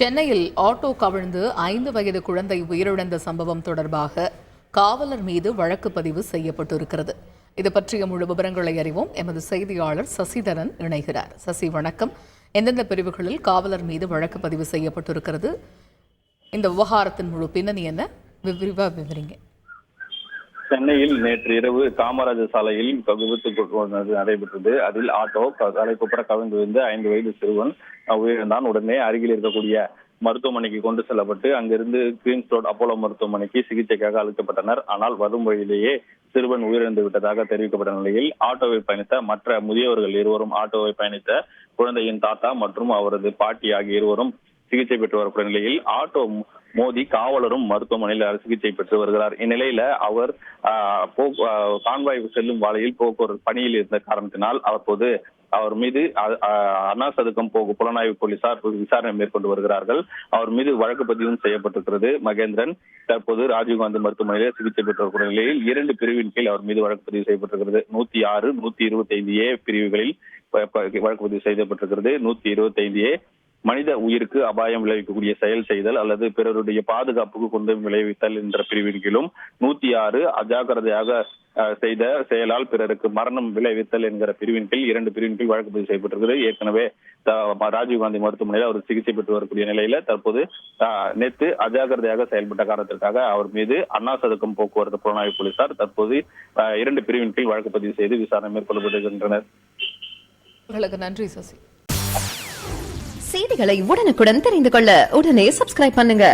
சென்னையில் ஆட்டோ கவிழ்ந்து 5 வயது குழந்தை உயிரிழந்த சம்பவம் தொடர்பாக காவலர் மீது வழக்கு பதிவு செய்யப்பட்டிருக்கிறது. இது பற்றிய முழு விவரங்களை அறிவோம். எமது செய்தியாளர் சசிதரன் இணைகிறார். சசி, வணக்கம். எந்தெந்த பிரிவுகளில் காவலர் மீது வழக்கு பதிவு செய்யப்பட்டிருக்கிறது? இந்த விவகாரத்தின் முழு பின்னணி என்ன? விரிவா விவரிங்க. சென்னையில் நேற்று இரவு காமராஜர் சாலையில் விபத்து நடைபெற்றது. அதில் ஆட்டோ தலைக்குப்புற கவிழ்ந்து விழுந்து 5 வயது சிறுவன் உயிரிழந்தான். உடனே அருகில் இருக்கக்கூடிய மருத்துவமனைக்கு கொண்டு செல்லப்பட்டு அங்கிருந்து குயின்ஸ் ரோட் அப்போலோ மருத்துவமனைக்கு சிகிச்சைக்காக அழைக்கப்பட்டனர். ஆனால் வரும் வழியிலேயே சிறுவன் உயிரிழந்து விட்டதாக தெரிவிக்கப்பட்ட நிலையில் ஆட்டோவில் பயணித்த மற்ற முதியவர்கள் இருவரும், ஆட்டோவை பயணித்த குழந்தையின் தாத்தா மற்றும் அவரது பாட்டி ஆகிய இருவரும் சிகிச்சை பெற்று வரக்கூடிய நிலையில் ஆட்டோ மோதி காவலரும் மருத்துவமனையில் சிகிச்சை பெற்று வருகிறார். இந்நிலையில அவர் கான்வாய் செல்லும் வாழையில் போக்குவரத்து பணியில் இருந்த காரணத்தினால் அப்போது அவர் மீது அண்ணா சதுக்கம் புலனாய்வு போலீசார் விசாரணை மேற்கொண்டு வருகிறார்கள். அவர் மீது வழக்கு பதிவும் செய்யப்பட்டிருக்கிறது. மகேந்திரன் தற்போது ராஜீவ்காந்தி மருத்துவமனையில் சிகிச்சை பெற்று வரக்கூடிய நிலையில் 2 பிரிவின் கீழ் அவர் மீது வழக்கு பதிவு செய்யப்பட்டிருக்கிறது. 106, 125A பிரிவுகளில் வழக்கு பதிவு செய்யப்பட்டிருக்கிறது. 125A மனித உயிருக்கு அபாயம் விளைவிக்கக்கூடிய செயல் செய்தல் அல்லது பிறருடைய பாதுகாப்புக்கு கொண்டு விளைவித்தல் என்ற பிரிவின் கீழும், 106 அஜாக்கிரதையாக செய்த செயலால் பிறருக்கு மரணம் விளைவித்தல் என்கிற பிரிவின் கீழ் 2 பிரிவின் கீழ் வழக்கு பதிவு செய்யப்பட்டிருக்கிறது. ஏற்கனவே ராஜீவ்காந்தி மருத்துவமனையில் அவர் சிகிச்சை பெற்று வரக்கூடிய நிலையில தற்போது நேற்று அஜாக்கிரதையாக செயல்பட்ட காரணத்திற்காக அவர் மீது அண்ணா சதுக்கம் போக்குவரத்து புலனாய்வு போலீசார் தற்போது 2 பிரிவின் கீழ் வழக்கு பதிவு செய்து விசாரணை மேற்கொள்ளப்படுகின்றனர். நன்றி சசி. செய்திகளை உடனுக்குடன் தெரிந்து கொள்ள உடனே சப்ஸ்கிரைப் பண்ணுங்க.